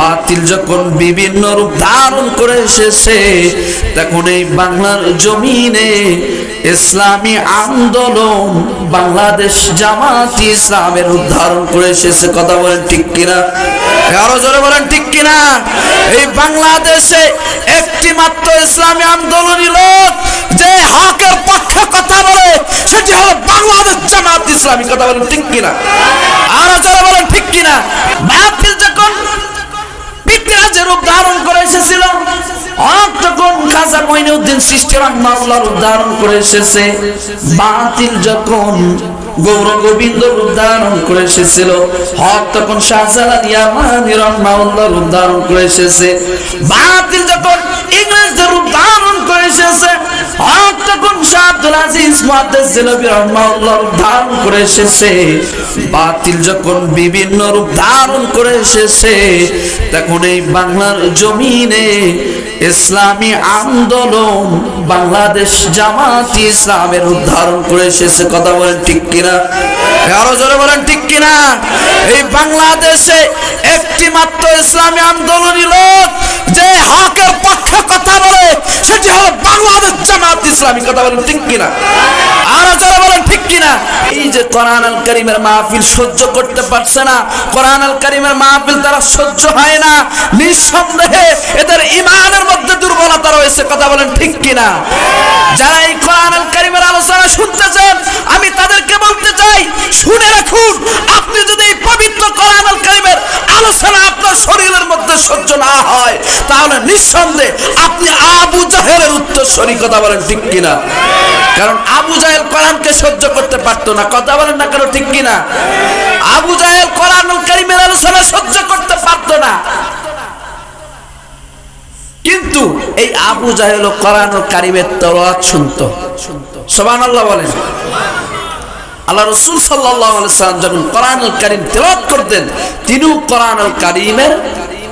বাতিল যখন বিভিন্ন রূপ ধারণ করে এসেছে, তখন এই বাংলার জমিনে ইসলামী আন্দোলন বাংলাদেশ জামাতি ইসলামের রূপ ধারণ করে এসেছে। কথা বলেন ঠিক কিনা? আরো জোরে বলেন ঠিক কিনা? এই বাংলাদেশে একটি মাত্র ইসলামী আন্দোলনী লোক যে হকের পক্ষে কথা বলে, সেটি হলো বাংলাদেশ জামাত ইসলামী। কথা বলেন ঠিক কিনা? আরো জোরে বলেন ঠিক কিনা? বাতিল যখন পিতরাজের রূপ ধারণ করে এসেছিল, তখন খাজা মঈনুদ্দিন চিশতি রাহমাতুল্লাহর রূপ ধারণ করে এসেছে। বাতিল যখন গৌর গোবিন্দ রূপ ধারণ করে এসেছিল, হক তখন শাহজালাল ইয়ামানী রাহমাতুল্লাহর রূপ ধারণ করে এসেছে। বাতিল যখন ইংরেজদের রূপ ধারণ করে এসেছে, হক তখন শাহ আব্দুল আজিজ মুহাদ্দিস দেলভী রাহমাতুল্লাহর রূপ ধারণ করে এসেছে। বাতিল যখন বিভিন্ন রূপ ধারণ করে এসেছে, তখন এই বাংলার জমিনে ইসলামী আন্দোলন বাংলাদেশ জামাতি ইসলামের রূপ ধারণ করে এসেছে। কথা বলেন ঠিক কিনা? আরো জোরে বলেন ঠিক কিনা? এই বাংলাদেশে একটি মাত্র ইসলামী আন্দোলনী লোক যে হকের পক্ষে কথা বলে, সেটি হলো বাংলাদেশ জামাত ইসলামী। কথা বলেন ঠিক কিনা? আরো জোরে বলেন ঠিক কিনা? এই যে কোরআন আল কারীমের মাহফিল সহ্য করতে পারছে না, কোরআন আল কারীমের মাহফিল তারা সহ্য হয় না, নিঃসন্দেহে এদের ঈমানের মধ্যে দুর্বলতা রয়েছে। কথা বলেন ঠিক কিনা? যারা এই কোরআন আল কারীমের আলোচনা শুনতেছেন, আমি তাদেরকে বলতে চাই, শুনে রাখুন, আপনি যদি এই পবিত্র কোরআন আল কারীমের আলোচনা আপনার শরীরের মধ্যে সহ্য না হয়, তাহলে নিঃসন্দেহে আপনি আবু জাহেলের উত্তরসূরি। কথা বলেন ঠিক কিনা? কারণ আবু জাহেল কোরআনকে সহ্য করতে পারতো না। কথা বলেন না কেন? ঠিক কিনা? আবু জাহেল কোরআনুল কারীমের আলোচনা সহ্য করতে পারতো না, কিন্তু এই আবু জাহেল কোরআনুল কারীমের তেলাওয়াত শুনতো। সুবহানাল্লাহ বলেন। আল্লাহ রাসূল সাল্লাল্লাহু আলাইহি ওয়াসাল্লাম যখন কোরআনুল কারীম তেলাওয়াত করতেন, তিনিও কোরআনুল কারীমের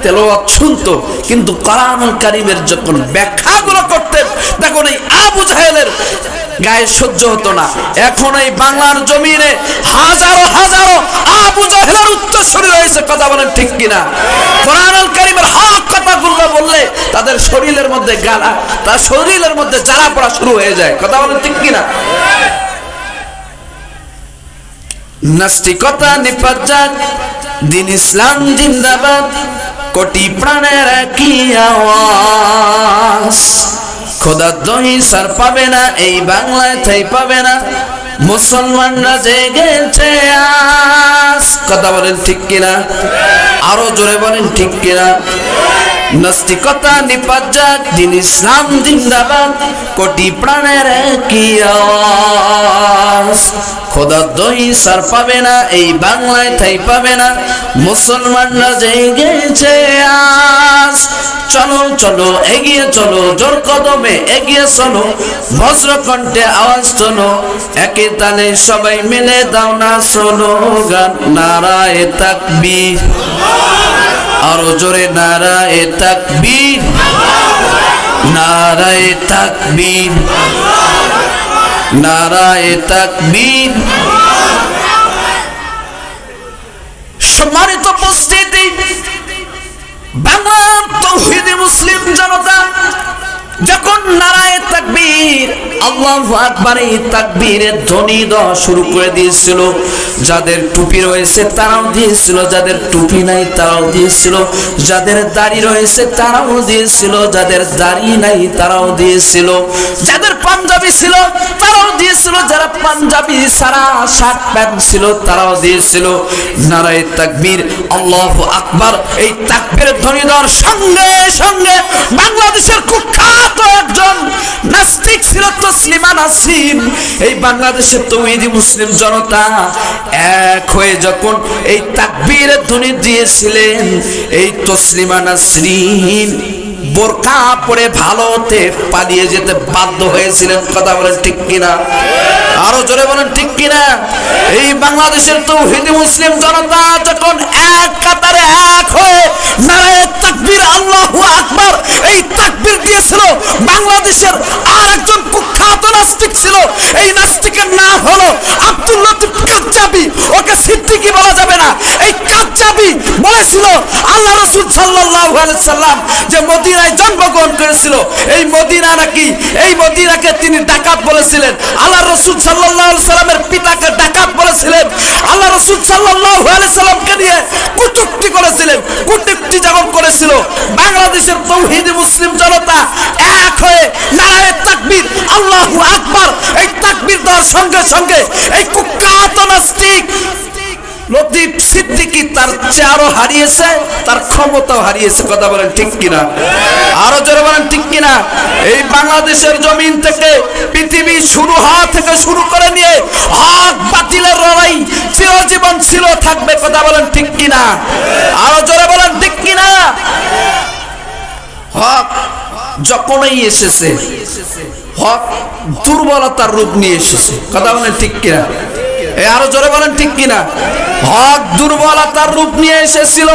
তেলাওয়াত শুনতো, কিন্তু কোরআনুল কারীমের যখন ব্যাখ্যাগুলো করতেন, তখন এই আবু জাহেলের গায়ে সহ্য হতো না। এখন এই বাংলার জমিনে হাজারো হাজারো আবু জাহেলের উত্তরসূরি রয়েছে। কথা বলেন ঠিক কিনা? কোরআনুল কারীমের হক কথাগুলো বললে তাদের শরীরের মধ্যে গালা, তার শরীরের মধ্যে জ্বালা পড়া শুরু হয়ে যায়। কথা বলেন ঠিক কিনা? নাস্তিকতা নিপাত যাক, দিন ইসলাম জিন্দাবাদ, কোটি প্রাণের একই আওয়াজ। খোদার দহি সার পাবে না, এই বাংলায় ঠাঁই পাবে না, মুসলমানরা জেগেছে আজ। কথা বলেন ঠিক কিনা? আরো জোরে বলেন ঠিক কিনা? নাস্তিকতা নিপাত যাক, দিন ইসলাম জিন্দাবাদ, কোটি প্রাণের একই আওয়াজ। খোদার দহি সার পাবে না, এই বাংলায় ঠাঁই পাবে না, মুসলমানরা জেগেছে আজ। চলো চলো এগিয়ে চলো, জোর কদমে এগিয়ে চলো, বজ্রকণ্ঠে আওয়াজ তোলো, একে তালে সবাই মিলে দাও না স্লোগান, নারায়ে তাকবীর। আরো জোরে নারায়ে তাকবীর, নারায়ে তাকবীর, নারায়ে তাকবীর। সম্মানিত উপস্থিতি, বাংলার তাওহীদি মুসলিম জনতা যখন নারায়ে তাকবীর, আল্লাহু আকবার, এই তাকবীরের ধ্বনি দেওয়া শুরু করে দিয়েছিল, যাদের টুপি রয়েছে তারাও দিয়েছিল, যাদের টুপি নাই তারাও দিয়েছিল, যাদের দাড়ি রয়েছে তারাও দিয়েছিল, যাদের দাড়ি নাই তারাও দিয়েছিল, যাদের পাঞ্জাবি ছিল তারাও দিয়েছিল, যারা পাঞ্জাবি সারা শার্ট প্যান্ট ছিল তারাও দিয়েছিল। নারায়ে তাকবীর, আল্লাহু আকবার, এই তাকবীরের ধ্বনি দেওয়ার সঙ্গে সঙ্গে বাংলাদেশের কুখ্যাত একজন নাস্তিক ছিল তসলিমা নাসরিন। এই বাংলাদেশের তাওহীদি মুসলিম জনতা এক হয়ে যখন এই তাকবীরের ধ্বনি দিয়েছিলেন, এই তসলিমা নাসরিন বোরকা পরে ভালোতে পালিয়ে যেতে বাধ্য হয়েছিলেন। কথা বলেন ঠিক কিনা? আরো জোরে বলেন ঠিক কিনা? এই বাংলাদেশের তাওহীদি মুসলিম জনতা যখন এক কাতারে এক হয়ে নারায়ে তাকবীর, আল্লাহু আকবার, এই তাকবীর দিয়েছিল, বাংলাদেশের আর একজন কুখ্যাত নাস্তিক ছিল। এই নাস্তিকের নাম হলো আব্দুল লতিফ কাজ্জাবি, ওকে সিদ্দিকী বলা পাওয়া যাবে না। এই কাজ্জাবি বলেছিল আল্লাহ রাসূল সাল্লাল্লাহু আলাইহি সাল্লাম যে মদিনায় জন্মগ্রহণ করেছিল, এই মদিনা নাকি, এই মদিনাকে তিনি ডাকাত বলেছিলেন। আল্লাহ রাসূল সাল্লাল্লাহু আলাইহি সাল্লামের পিতাকে ডাকাত বলেছিলেন। আল্লাহ রাসূল সাল্লাল্লাহু আলাইহি সাল্লামকে নিয়ে কটূক্তি করেছিলেন। কটূক্তি যখন করেছিল, বাংলাদেশের তৌহিদি মুসলিম জনতা এক হয়ে নারায়ে তাকবীর, আল্লাহু আকবার, এই তাকবীর দেওয়ার সঙ্গে সঙ্গে এই কুখ্যাত নাস্তিক লতিফ সিদ্দিকী তার চেয়ারও হারিয়েছে, তার ক্ষমতাও হারিয়েছে। কথা বলেন ঠিক কিনা? আরো জোরে বলেন ঠিক কিনা? এই বাংলাদেশের জমিন থেকে পৃথিবী শুরু হওয়া থেকে শুরু করে নিয়ে হক বাতিলের লড়াই চিরজীবন ছিল, থাকবে। কথা বলেন ঠিক কিনা? আরো জোরে বলেন ঠিক কিনা? হক যখনই এসেছে, হক দুর্বলতার রূপ নিয়ে এসেছে। কথা বলেন ঠিক কিনা? আরো জোরে বলেন ঠিক কিনা? হক দুর্বলতার রূপ নিয়ে এসেছিল,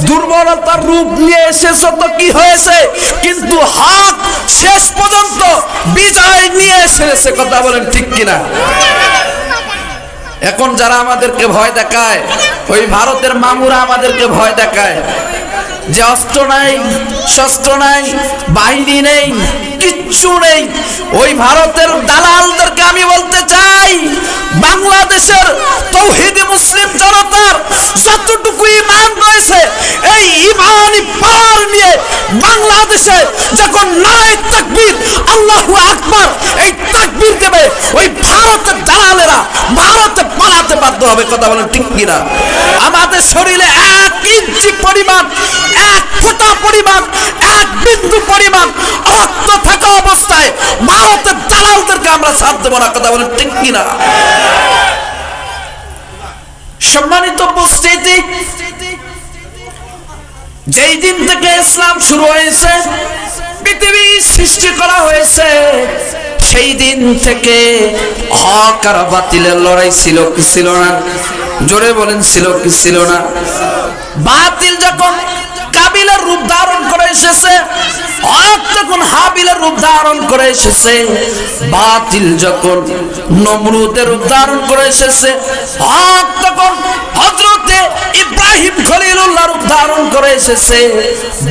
দুর্বলতার রূপ নিয়ে এসেছে তো কি হয়েছে, কিন্তু হক শেষ পর্যন্ত বিজয় নিয়ে এসেছে। কথা বলেন ঠিক কিনা? এখন যারা আমাদেরকে ভয় দেখায়, ওই ভারতের মামুরা আমাদেরকে ভয় দেখায় যে অস্ত্র নাই, শস্ত্র নাই, বাহিনী নেই, কিচ্ছু নেই। ওই ভারতের দালালদেরকে আমি বলতে চাই, বাংলাদেশের তৌহিদি মুসলিম জনতার যতটুকু ঈমান রয়েছে, এই ঈমানি পাওয়ার নিয়ে বাংলাদেশে যখন নারায়ে তাকবীর, আল্লাহু আকবার, এই তাকবীর দেবে, ওই ভারতের দালালেরা ভারতে পালাতে বাধ্য হবে। কথা বলেন ঠিক কিনা? আমাদের শরীরে 1 ইঞ্চি পরিমাণ, 1 ফোঁটা পরিমাণ, 1 বিন্দু পরিমাণ রক্ত থাকা অবস্থায় ভারতের দালালদেরকে আমরা ছাড় দেব না। কথা বলেন ঠিক কিনা? সম্মানিত উপস্থিতি, যেই দিন থেকে ইসলাম শুরু হয়েছে, পৃথিবী সৃষ্টি করা হয়েছে, সেই দিন থেকে হক আর বাতিলের লড়াই ছিল কি ছিল না? জোরে বলেন ছিল কি ছিল না? বাতিল যখন কাবিলের রূপ ধারণ করে এসেছে, হক তখন হাবিলের রূপ ধারণ করে এসেছে। বাতিল যখন নমরুদের রূপ ধারণ করে এসেছে, হক তখন হযরতে ইব্রাহিম খলিলুল্লাহর রূপ ধারণ করে এসেছে।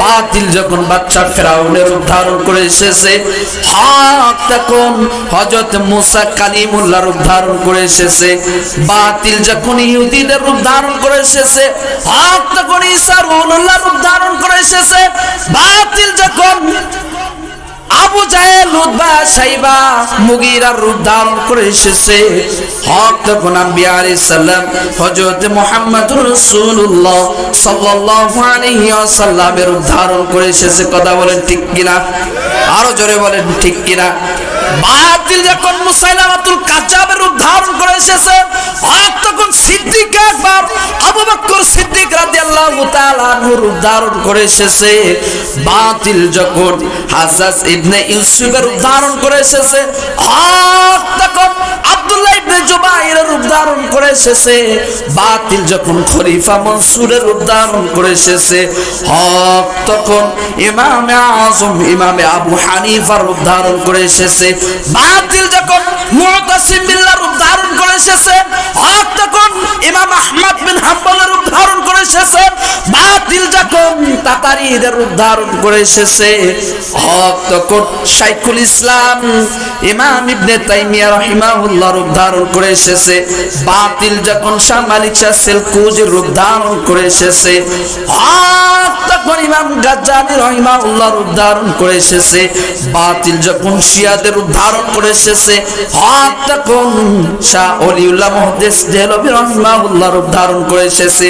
বাতিল যখন বাদশা ফেরাউনের রূপ ধারণ করে এসেছে, হক তখন হযরত মুসা কালিমুল্লাহর রূপ ধারণ করে এসেছে। বাতিল যখন ইহুদিদের রূপ ধারণ করে এসেছে, হক তখন ঈসা রুহুল্লাহর রূপ ধারণ করে এসেছে। বাতিল যখন আবু জাহেল, উতবা, সাইবা, মুগীরার রূপ ধারণ করে এসেছে, হক তখন আম্বিয়া আলাইহিস সালাম হযরত মুহাম্মদুর রাসূলুল্লাহ সাল্লাল্লাহু আলাইহি ওয়াসাল্লামের রূপ ধারণ করে এসেছে। কথা বলেন ঠিক কিনা? আরো জোরে বলেন ঠিক কিনা? বাতিল যখন মুসাইলামাতুল কাজ্জাবের রূপ ধারণ করে এসেছে, হক তখন সিদ্দিক আকবর আবু বকর সিদ্দিক রাদিয়াল্লাহু তাআলা আনহু রূপ ধারণ করে এসেছে। বাতিল যখন হাজ্জাজ ইবনে ইউসুফের রূপ ধারণ করে এসেছে, হক তখন আব্দুল্লাহ ইবনে জুবাইরের রূপ ধারণ করে এসেছে। বাতিল যখন খলিফা মনসুরের রূপ ধারণ করে এসেছে, হক তখন ইমামে আযম ইমামে আবু হানিফার রূপ ধারণ করে এসেছে। বাতিল যখন মুতাসিম বিল্লাহর রূপ ধারণ করে এসেছে, হক তখন ইমাম আহমদ বিন হাম্বলের রূপ ধারণ করে এসেছে। বাতিল যখন তাতারীদের রূপ ধারণ করে এসেছে, হক তখন শাইখুল ইসলাম ইমাম ইবনে তাইমিয়া রাহিমাহুল্লাহ রূপ ধারণ করে এসেছে। বাতিল যখন শাহ মালিক শাহ সেলকুজির রূপ ধারণ করে এসেছে, হক তখন ইমাম গাজ্জালি রাহিমাহুল্লাহ রূপ ধারণ করে এসেছে। বাতিল যখন শিয়াদের রূপ ধারণ করে এসেছে, হক তখন শাহ ওলিউল্লাহ মুহাদ্দিস দেহলভী রাহিমাহুল্লাহ রূপ ধারণ করে এসেছে।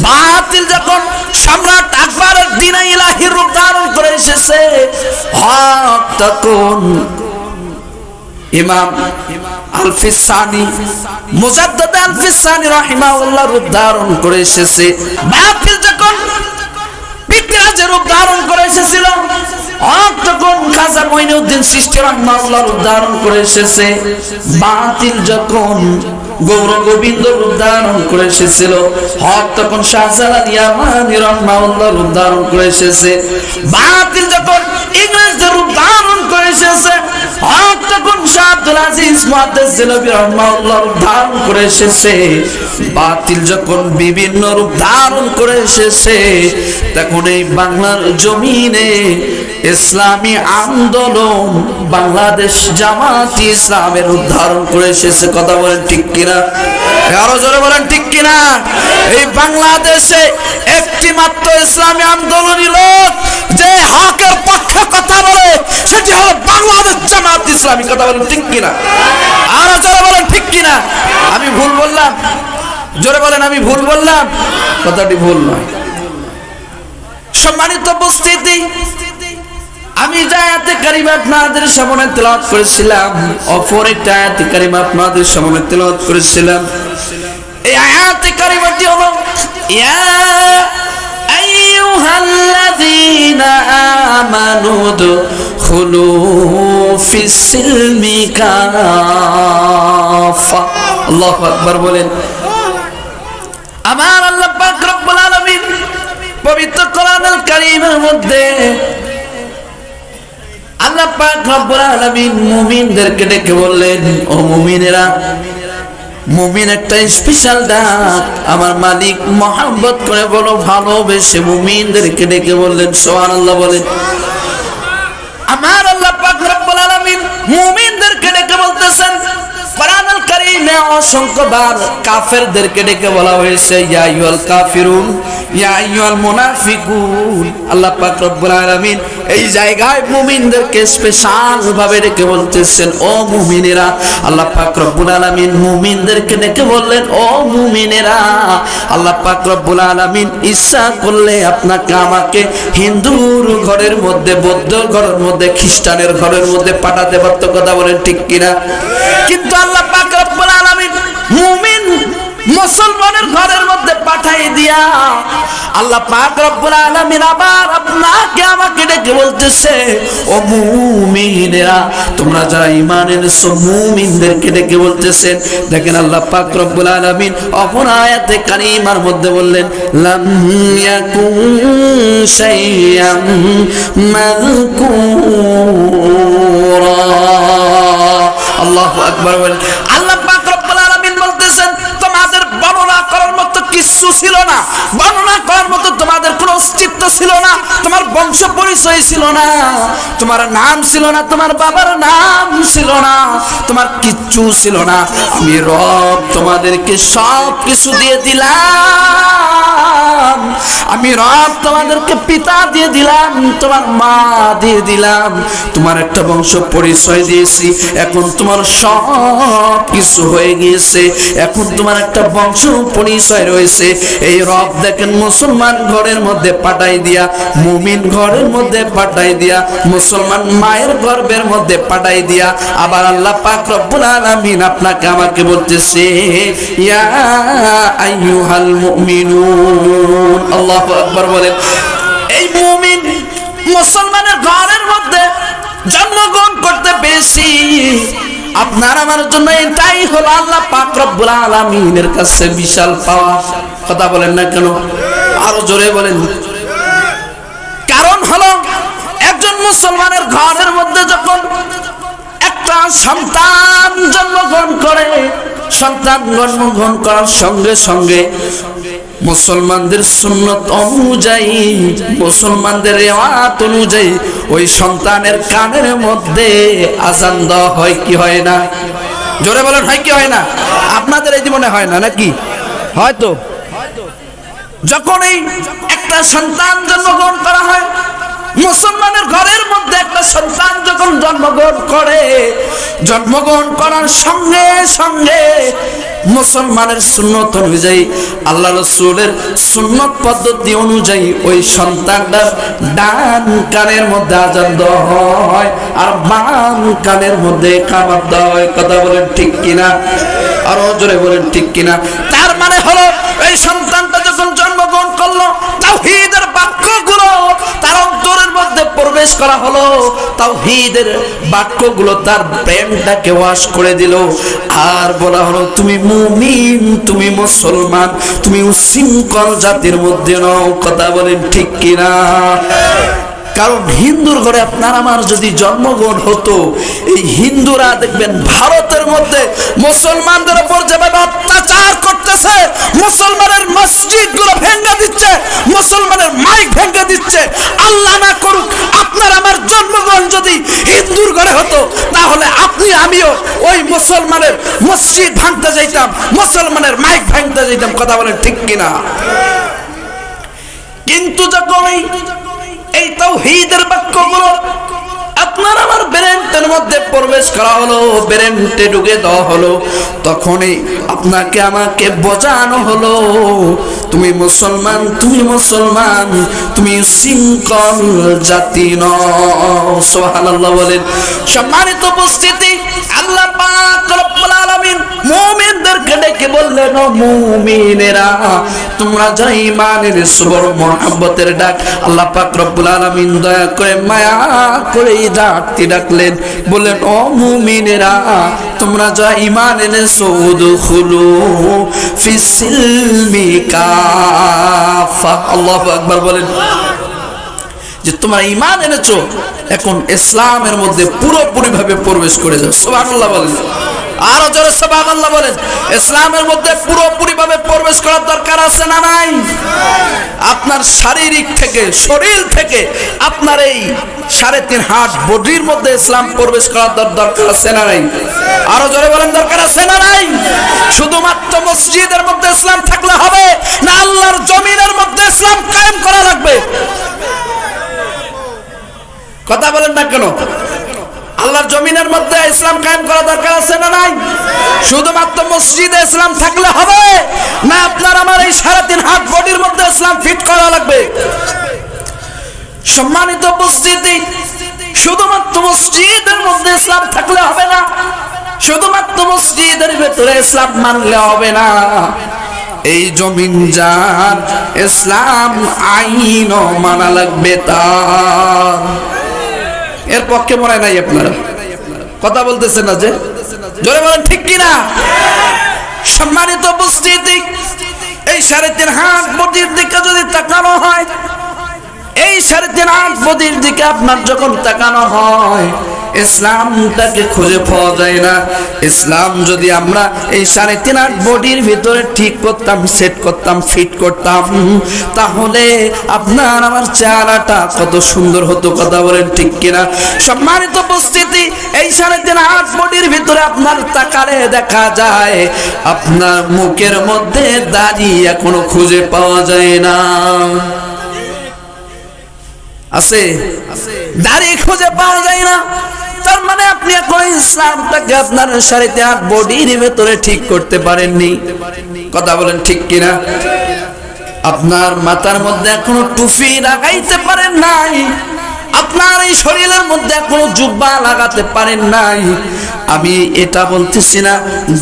বাতিল যখন সম্রাট আকবরের দ্বীন-ই ইলাহির রূপ ধারণ করে এসেছে, হক তখন ইমাম আল-ফিসানি মুজাদ্দিদ আল-ফিসানি রাহিমাহুল্লাহ রূপ ধারণ করে এসেছে। বাতিল যখন পিতরাজের রূপ ধারণ করে এসেছিল, হক তখন খাজা মঈনুদ্দিন চিশতি রাহিমাহুল্লাহ রূপ ধারণ করে এসেছে। বাতিল যখন গৌর গোবিন্দ রূপ ধারণ করে এসেছিল, হক তখন শাহজালাল ইয়ামানি রাহিমাহুল্লাহ রূপ ধারণ করে এসেছে। বাতিল যখন ইংরেজদের রূপ ধারণ করে এসেছে, তখন শাহ আব্দুল আজিজ মুহাদ্দিস দেলভী রাহমাহুল্লাহ ধারণ করে এসেছে। বাতিল যখন বিভিন্ন রূপ ধারণ করে এসেছে, তখন এই বাংলার জমিনে ইসলামী আন্দোলন বাংলাদেশ জামাতি ইসলামের উদ্ধারণ করে এসেছে। কথা বলেন ঠিক কিনা? আরো জোরে বলেন ঠিক কিনা? এই বাংলাদেশে একটি মাত্র ইসলামী আন্দোলনী লোক যে হকের পক্ষে কথা বলে, সেটি হলো বাংলাদেশ জামাত ইসলামী। কথা বলেন ঠিক কিনা? আরো জোরে বলেন ঠিক কিনা? আমি ভুল বললাম? জোরে বলেন আমি ভুল বললাম? কথাটি ভুল নয়। সম্মানিত উপস্থিতি, আমি যে আয়াতে কারিমা আপনাদের সামনে তেলাওয়াত করেছিলাম, অপর একটা আয়াতে কারিমা আপনাদের সামনে তেলাওয়াত করেছিলাম। এই আয়াতে কারিমাটি হলো ইয়া আইয়ুহাল্লাযীনা আমানু দুখুলু ফিস-সিলমি কাফা। আল্লাহু আকবার বলেন। আমার আল্লাহ পাক রব্বুল আলামিন পবিত্র কোরআনুল কারীমের মধ্যে আল্লাহ পাক রব্বুল আলামিন মুমিনদেরকে ডেকে বললেন, ও মুমিনেরা, মুমিন একটা স্পেশাল ডাক আমার মালিক মহব্বত করে বলো, ভালোবেসে মুমিনদেরকে ডেকে বললেন। সুবহানাল্লাহ বলেন। আমার আল্লাহ পাক রব্বুল আলামিন মুমিনদেরকে ডেকে বলতেছেন। কোরআনুল কারীমে অসংখ্যবার কাফেরদেরকে ডেকে বলা হয়েছে, ইয়া আইয়ুহাল কাফিরুন, ইয়া আইয়ুহাল মুনাফিকুন। আল্লাহ পাক রব্বুল আলামিন এই জায়গায় মুমিনদেরকে স্পেশাল ভাবে ডেকে বলতেছেন, ও মুমিনেরা। আল্লাহ পাক রব্বুল আলামিন মুমিনদেরকে ডেকে বললেন, ও মুমিনেরা। আল্লাহ পাক রব্বুল আলামিন ইচ্ছা করলে আপনাকে আমাকে হিন্দুর ঘরের মধ্যে, বৌদ্ধ ঘরের মধ্যে, খ্রিস্টানের ঘরের মধ্যে পাঠাতে পারত। কথা বলেন ঠিক কিনা? কিন্তু আল্লাহ পাক রব্বুল আলামিন মুমিন মুসলমানের ঘরের মধ্যে পাঠাই দিয়া আল্লাহ পাক রব্বুল আলামিন আবার আপনাকে আমাকে ডেকে বলতেছে, ও মুমিনেরা, তোমরা যারা ঈমান এনেছো, মুমিনদেরকে ডেকে বলতেছেন। দেখেন আল্লাহ পাক রব্বুল আলামিন অপর আয়াতে কারিমার মধ্যে বললেন, লাম ইয়াকুন শাইয়াম মাযকুরা। আল্লাহু আকবার বলেন। আল্লাহ পাক রব্বুল আলামিন বলতেছেন, তোমাদের বর্ণনা করার মতো কিছু ছিল না, বর্ণনা করার মতো তোমাদের কোনো অস্তিত্ব ছিল না, তোমার বংশ পরিচয় ছিল না, তোমার নাম ছিল না, তোমার বাবার নাম ছিল না, তোমার কিচ্ছু ছিল না। আমি রব তোমাদেরকে সব কিছু দিয়ে দিলাম। আমি রব তোমাদেরকে পিতা দিয়ে দিলাম, তোমার মা দিয়ে দিলাম, তোমার একটা বংশ পরিচয় দিয়েছি। এখন তোমার সব কিছু হয়ে গিয়েছে, এখন তোমার একটা বংশ পরিচয় রয়েছে। এই রব দেখেন মুসলমান ঘরের মধ্যে পাঠাই দিয়া, মুমিন ঘরের মধ্যে পাঠাই দিয়া, মুসলমান মায়ের গর্ভের মধ্যে পাঠাই দিয়া, আবার আল্লাহ পাক রব্বুল আলামিন আপনাকে আমাকে বলতেছে, ইয়া আইয়ুহাল মুমিনুন। আল্লাহু আকবার বলেন। এই মুমিন মুসলমানের ঘরের মধ্যে জন্মগ্রহণ করতে পেরেছি, আপনার আমার জন্য এটাই হলো আল্লাহ পাক রব্বুল আলামিনের কাছে বিশাল পাওয়া। কথা বলেন না কেন? আরো জোরে বলেন। কারণ হলো একজন মুসলমানের ঘরের মধ্যে যখন একটা সন্তান জন্মগ্রহণ করে, সন্তান জন্মগ্রহণ করার সঙ্গে সঙ্গে মুসলমানদের সুন্নত অনুযায়ী, মুসলমানদের রিওয়ায়াত অনুযায়ী ওই সন্তানের কানের মধ্যে আযান দেওয়া হয় কি হয় না? জোরে বলেন, হয় কি হয় না? আপনাদের এই জীবনে হয় না নাকি? হয়তো যখন এই একটা সন্তান জন্মগ্রহণ করা হয়, মুসলমানের ঘরের মধ্যে একটা সন্তান যখন জন্মগ্রহণ করে, জন্মগ্রহণ করার সঙ্গে সঙ্গে মুসলমানের সুন্নত অনুযায়ী, আল্লাহ রাসূলের সুন্নত পদ্ধতি অনুযায়ী ওই সন্তানটার ডান কানের মধ্যে আযান দেওয়া হয় আর বাম কানের মধ্যে ইকামত দেওয়া হয়। কথা বলেন ঠিক কিনা? আরো জোরে বলেন ঠিক কিনা? তার মানে হলো এই সন্তানটা যখন জন্মগ্রহণ করলো, তাওহীদের বাক্যগুলো তার অন্তরের মধ্যে প্রবেশ করা হলো, তাওহীদের বাক্যগুলো তার প্রেমটাকে ওয়াশ করে দিল। আর বলা হলো, তুমি মুমিন, তুমি মুসলমান, তুমি উশৃঙ্খল জাতির মধ্যে নও। কথা বলেন ঠিক কিনা? কারণ হিন্দুর ঘরে আপনার আমার যদি জন্মগ্রহণ হতো, এই হিন্দুরা দেখবেন ভারতের মধ্যে মুসলমানদের উপর যেভাবে অত্যাচার করতেছে, মুসলমানের মসজিদগুলো ভেঙে দিচ্ছে, মুসলমানের মাইক ভেঙে দিচ্ছে। আল্লাহ না করুক আপনার আমার জন্মগ্রহণ যদি হিন্দুর ঘরে হতো, তাহলে আপনি আমিও ওই মুসলমানের মসজিদ ভাঙতে যাইতাম, মুসলমানের মাইক ভাঙতে যাইতাম। কথা বলেন ঠিক কিনা? কিন্তু যখন এই তাওহীদের বাক্যগুলো আপনার আমার ব্রেনের মধ্যে প্রবেশ করা হলো, ব্রেনতে ঢুকে দেওয়া হলো, তখনই আপনাকে আমাকে বোঝানো হলো তুমি মুসলমান, তুমি মুসলমান, তুমি শৃঙ্খল জাতি নও। সুবহানাল্লাহ বলেন। সম্মানিত উপস্থিতি, আল্লাহ পাক রব্বুল আলামিন মুমিনদেরকে ডেকে বললেন, ও মুমিনেরা, তোমরা যারা ঈমান এনেছো, বড় মহব্বতের ডাক। আল্লাহ পাক রব্বুল আলামিন দয়া করে মায়া করে ডাকলেন, বললেন, ও মুমিনেরা, তোমরা যারা ঈমান এনেছো, উদখুলু ফিস-সিলমি কাফা। আল্লাহু আকবার বলেন। যে তোমরা ঈমান এনেছো, এখন ইসলামের মধ্যে পুরোপুরি ভাবে প্রবেশ করে যাও। সুবহানাল্লাহ বলেন। আরো জোরে সুবহানাল্লাহ বলেন। ইসলামের মধ্যে পুরোপুরি ভাবে প্রবেশ করার দরকার আছে না নাই? আপনার শারীরিক থেকে, শরীর থেকে আপনার এই 3.5 হাত বডির মধ্যে ইসলাম প্রবেশ করার দরকার আছে না নাই? আরো জোরে বলেন, দরকার আছে না নাই? শুধুমাত্র মসজিদের মধ্যে ইসলাম থাকলে হবে না, আল্লাহর জমিনের মধ্যে ইসলাম কায়েম করা লাগবে? কথা বলেন না কেন? আল্লাহর জমিনের মধ্যে ইসলাম কায়েম করা দরকার আছে না নাই? শুধুমাত্র মসজিদে ইসলাম থাকলে হবে না, আপনার আমার এই 3.5 হাত বডির মধ্যে ইসলাম ফিট করা লাগবে? সম্মানিত উপস্থিতি, শুধুমাত্র মসজিদের মধ্যে ইসলাম থাকলে হবে না, শুধুমাত্র মসজিদের ভেতরে ইসলাম মানলে হবে না। এই জমিন যার, ইসলাম আইনও মানা লাগবে তার। এর পক্ষে মনে নাই আপনারা কথা বলতেছেন না? যে জোরে বলেন ঠিক কিনা? সম্মানিত উপস্থিতি, এই 3.5 হাত বডির দিকে যদি তাকানো হয়, এই 3.5 হাত বডির দিকে আপনার যখন তাকানো হয়, ইসলামটাকে খুঁজে পাওয়া যায় না। ইসলাম যদি আমরা এই 3.5 হাত বডির ভিতরে ঠিক করতাম, সেট করতাম, ফিট করতাম, তাহলে আপনার আমার চেহারাটা কত সুন্দর হতো। কথা বলেন ঠিক কিনা? সম্মানিত উপস্থিতি, এই 3.5 হাত বডির ভিতরে আপনার তাকালে দেখা যায় আপনার মুখের মধ্যে দাড়ি এখনো খুঁজে পাওয়া যায় না। আছে? দাড়ি খুঁজে পাওয়া যায় না। তার মানে আপনি এখন ইসলামটাকে আপনার 3.5 হাত বডির ভেতরে ঠিক করতে পারেননি। কথা বলেন ঠিক কিনা? আপনার মাথার মধ্যে এখনো টুপি লাগাইতে পারেন নাই, আপনার এই শরীরের মধ্যে এখনো জুব্বা লাগাতে পারেন নাই। আমি এটা বলতেছি না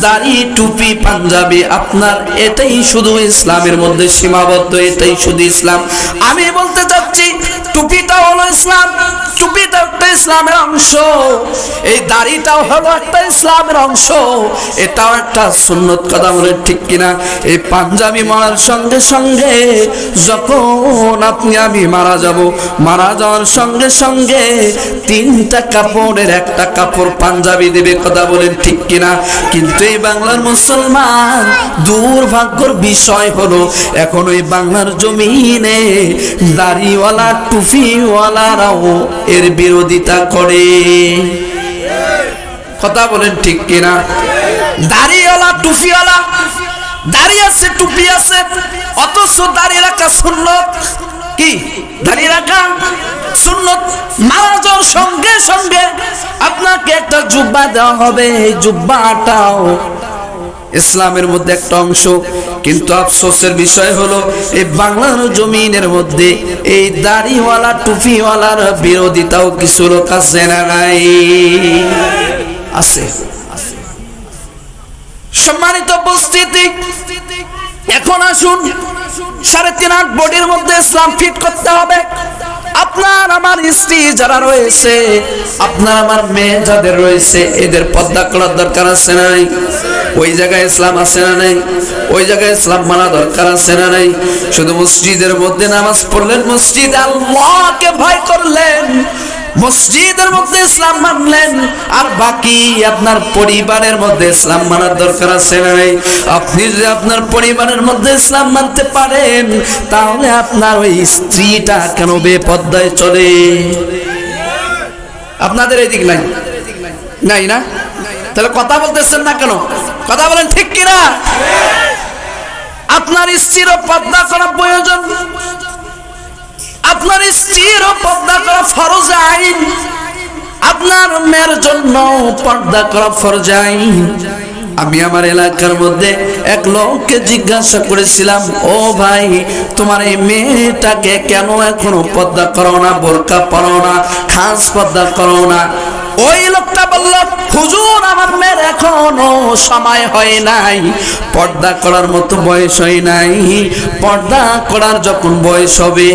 দাড়ি, টুপি, পাঞ্জাবি আপনার এটাই শুধু ইসলামের মধ্যে সীমাবদ্ধ, এটাই শুধু ইসলাম। আমি বলতে চাচ্ছি টুপিটা হলো ইসলাম, টুপিটা একটা ইসলামের অংশ, এই দাড়িটাও হলো একটা ইসলামের অংশ, এটাও একটা সুন্নত। কথা বলে ঠিক কিনা? এই পাঞ্জাবি মারার সঙ্গে সঙ্গে যখন আপনি আমি মারা যাব, মারা যাওয়ার সঙ্গে সঙ্গে 3টা কাপড়ের একটা কাপড় পাঞ্জাবি দেবে। কথা বলেন ঠিক কিনা? কিন্তু এই বাংলার মুসলমান, দুর্ভাগ্যের বিষয় হলো এখন ওই বাংলার জমিনে দাড়িওয়ালা টুপিওয়ালারাও এর বিরোধিতা করে। কথা বলেন ঠিক কিনা? দাড়িওয়ালা টুপিওয়ালা, দাড়ি আছে, টুপি আছে, অথচ দাড়ি রাখা সুন্নত। কি দাড়ি রাখা সুন্নত? মারা যাওয়ার সঙ্গে সঙ্গে আপনাকে একটা জুব্বা দেওয়া হবে, এই জুব্বাটাও ইসলামের মধ্যে একটা অংশ। কিন্তু আফসোসের বিষয় হলো এই বাংলার জমিনের মধ্যে এই দাড়িওয়ালা টুপিওয়ালার বিরোধিতাও কিছু লোক আছে না নাই? আছে। সম্মানিত উপস্থিতি, এখন আসুন 3.5 হাত বডির মধ্যে ইসলাম ফিট করতে হবে। আপনার আমার স্ত্রী যারা রয়েছে, আপনার আমার মেয়ে যাদের রয়েছে, এদের পর্দা করার দরকার আছে নাই? ওই জায়গায় ইসলাম আছে না নাই? ওই জায়গায় ইসলাম মানা দরকার আছে না নাই? শুধু মসজিদের মধ্যে নামাজ পড়লেন, মসজিদে আল্লাহকে ভয় করলেন, মসজিদের মধ্যে ইসলাম মানলেন, আর বাকি আপনার পরিবারের মধ্যে ইসলাম মানার দরকার আছে না নাই? আপনি যদি আপনার পরিবারের মধ্যে ইসলাম মানতে পারেন, তাহলে আপনার ওই স্ত্রীটা কেন বেপর্দায় চলে? আপনাদের এই দিক নাই, নাই না? তাহলে কথা বলতেছেন না কেন? কথা বলেন ঠিক কিনা? আপনার স্ত্রীরও পর্দা করা প্রয়োজন, আপনার স্ত্রীরও পর্দা করা ফরজ আইন, আপনার মেয়ের জন্য পর্দা করা ফরজ আইন। আমি আমার এলাকার মধ্যে এক লোককে জিজ্ঞাসা করেছিলাম, ও ভাই, তোমার এই মেয়েটাকে কেন এখনো পর্দা করো না, বোরকা পরো না, খাস পর্দা করো না? ওই লোকটা বলল, হুজুর, আমার মেয়ের এখনো সময় হয় নাই, পর্দা করার মতো বয়স হয় নাই, পর্দা করার যখন বয়স হবে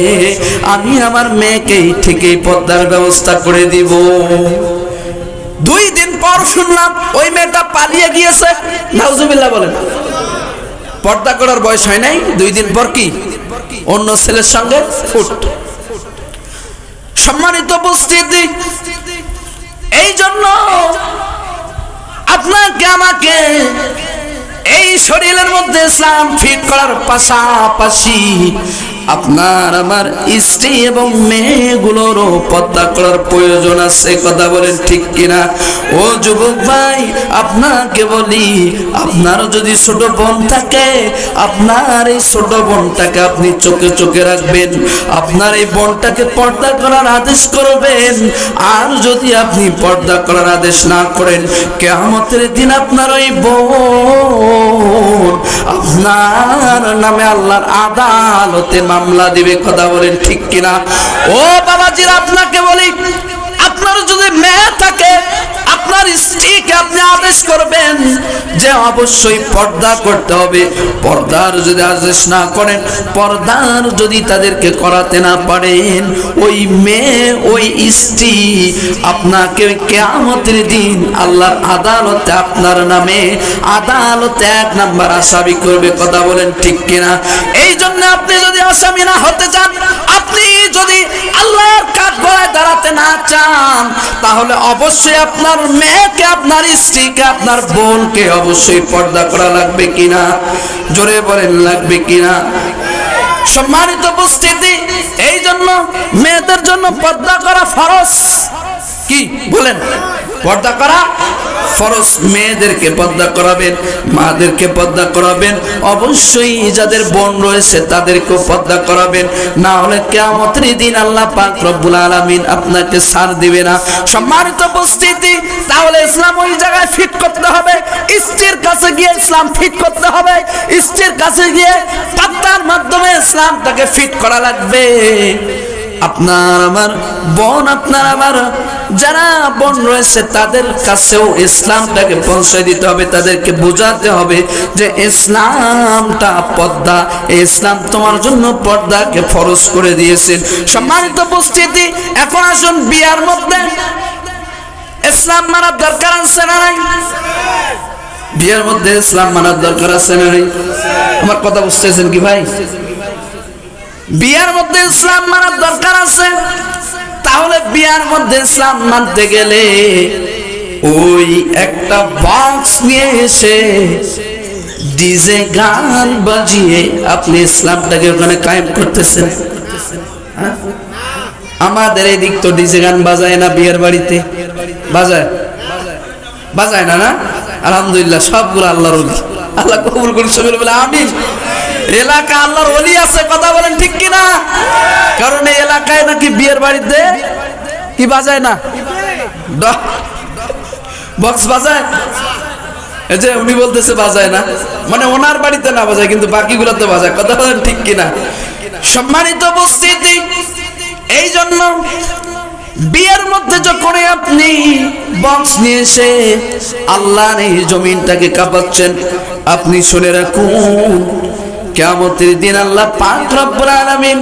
আমি আমার মেয়েকেই ঠিকই পর্দার ব্যবস্থা করে দিব। 2 দিন পর শুনলাম ওই মেয়েটা পালিয়ে গিয়েছে। নাউজুবিল্লাহ বলেন। পর্দা করার বয়স হয় নাই, 2 দিন পর কি অন্য ছেলের সঙ্গে ফুট। সম্মানিত উপস্থিতি, এই জন্য আপনাকে আমাকে এই শরীরের মধ্যে ইসলাম ফিট করার পাশাপাশি আপনার আমার স্ত্রী এবং মেয়েগুলোরও পর্দা করার প্রয়োজন আছে। কথা বলেন ঠিক কিনা? ও যুবক ভাই, আপনাকে বলি, আপনার যদি ছোট বোন থাকে, আপনার এই ছোট বোনটাকে আপনি চোখে চোখে রাখবেন, আপনার এই বোনটাকে পর্দা করার আদেশ করবেন। আর যদি আপনি পর্দা করার আদেশ না করেন, কিয়ামতের দিন আপনার ওই বোন আপনার নামে আল্লাহর আদালতে মামলা দিবে। কথা বলেন ঠিক কিনা? ও বাবাজিরা, আপনাকে বলি, আপনার যদি মেয়ে থাকে, আপনার স্ত্রীকে আপনি আদেশ করবেন যে অবশ্যই পর্দা করতে হবে। পর্দার যদি আদেশ না করেন, পর্দার যদি তাদেরকে করাতে না পারেন, ওই মেয়ে, ওই স্ত্রী আপনাকে কিয়ামতের দিন আল্লাহর আদালতে আপনার নামে আদালতে 1 নাম্বার আসামি করবে। কথা বলেন ঠিক কিনা? এই জন্য আপনি যদি আসামি না হতে চান, আপনি যদি আল্লাহর কাঠগড়ায় দাঁড়াতে না চান, তাহলে অবশ্যই আপনার মেয়েকে, আপনার স্ত্রীকে, আপনার বোনকে অবশ্যই পর্দা করা লাগবে কিনা? জোরে বলেন, লাগবে কিনা? সম্মানিত উপস্থিতি, এই জন্য মেয়েদের জন্য পর্দা করা ফরজ। কি বলেন? পর্দা করা ফরজ। মেয়েদেরকে পর্দা করাবেন, মাদেরকে পর্দা করাবেন, অবশ্যই যাদের বোন রয়েছে তাদেরকেও পর্দা করাবেন, না হলে কিয়ামতের দিন আল্লাহ পাক রব্বুল আলামিন আপনাকে ছাড় দিবে না। সম্মানিত উপস্থিতি, তাহলে ইসলাম ওই জায়গায় ফিট করতে হবে। স্ত্রীর কাছে গিয়ে ইসলাম ফিট করতে হবে, স্ত্রীর কাছে গিয়ে পর্দার মাধ্যমে ইসলামটাকে ফিট করা লাগবে। আপনার আমার বোন, আপনার আমার যারা বোন রয়েছে তাদের কাছেও ইসলামটাকে পৌঁছে দিতে হবে, তাদেরকে বোঝাতে হবে যে ইসলামটা পর্দা, ইসলাম তোমার জন্য পর্দাকে ফরজ করে দিয়েছেন। সম্মানিত উপস্থিতি, এখন আসুন, বিয়ার মধ্যে ইসলাম মানার দরকার আছে না নাই? বিয়ার মধ্যে ইসলাম মানার দরকার আছে না নাই? আমার কথা বুঝতেছেন কি ভাই? বিয়ার মধ্যে ইসলাম মানার দরকার আছে। তাহলে বিয়ার মধ্যে ইসলাম মানতে গেলে ওই একটা বক্স নিয়ে এসে ডিজে গান বাজিয়ে আপনি ইসলামটাকে ওখানে কায়েম করতেছেন? আমাদের এই দিক তো ডিজে গান বাজায় না, বিয়ের বাড়িতে বাজায়? বাজায় না? না, আলহামদুলিল্লাহ, সবগুলো আল্লাহর ওলি। আল্লাহ কবুল করুন, সবাই বলে আমিন। এলাকা আল্লাহর ওলি আছে। কথা বলেন ঠিক কিনা? কারণ এই এলাকায় নাকি বিয়ের বাড়িতে কি বাজায় না, বক্স বাজায়। এই যে উনি বলতেছে বাজায় না, মানে ওনার বাড়িতে না বাজায়, কিন্তু বাকিগুলোতে বাজায়। কথা বলেন ঠিক কিনা? সম্মানিত উপস্থিতি, এই জন্য বিয়ের মধ্যে যখন আপনি বক্স নিয়ে এসে আল্লাহর এই জমিনটাকে কাঁপাচ্ছেন, আপনি শুনে রাখুন, কিয়ামতের দিন আল্লাহ পাক রব্বুল আলামিন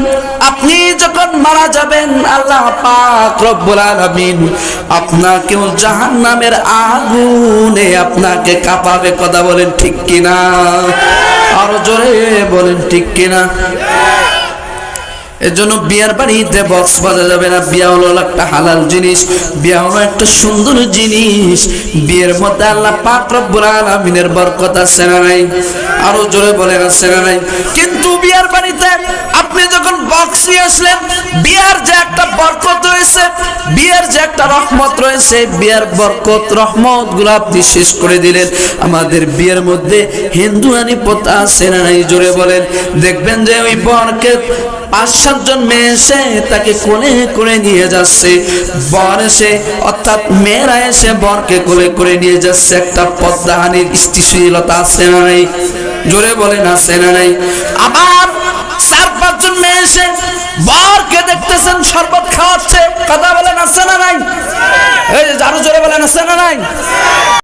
আপনি যখন মারা যাবেন, আল্লাহ পাক রব্বুল আলামিন আপনাকেও জাহান্নামের আগুনে আপনাকে কাঁপাবে। কথা বলেন ঠিক কিনা? আরো জোরে বলেন ঠিক কিনা? এজন্য বিয়ার বাড়িতে বক্স বাজা যাবে না। বিয়া হলো একটা হালাল জিনিস, বিয়া হলো একটা সুন্দর জিনিস। বিয়ের মধ্যে আল্লাহ পাক রব্বুল আলামিনের বরকত আছে না নাই? আরো জোরে বলেন আছে না নাই? কিন্তু বিয়ার বাড়িতে আপনি যখন বক্স নিয়ে আসলেন, বিয়ার যে একটা বরকত রয়েছে, বিয়ার যে একটা রহমত রয়েছে, বিয়ার বরকত রহমত গুলো আপনি শেষ করে দিলেন। আমাদের বিয়ের মধ্যে হিন্দুয়ানি প্রথা আছে না নাই? জোরে বলেন। দেখবেন যে ওই বরকে 5-7 জন মেয়ে এসে তাকে কোলে করে নিয়ে যাচ্ছে। বর এসে অর্থাৎ মেয়েরা এসে বরকে কোলে করে নিয়ে যাচ্ছে। একটা পদ্মাহানির স্থিতিশীলতা আছে না নাই? জোরে বলেন আছে না নাই? আবার 4-5 জন মেয়ে এসে বরকে দেখতেছেন শরবত খাওয়াচ্ছে। কথা বলেন আছে না নাই? এই আরো জোরে বলেন আছে না নাই?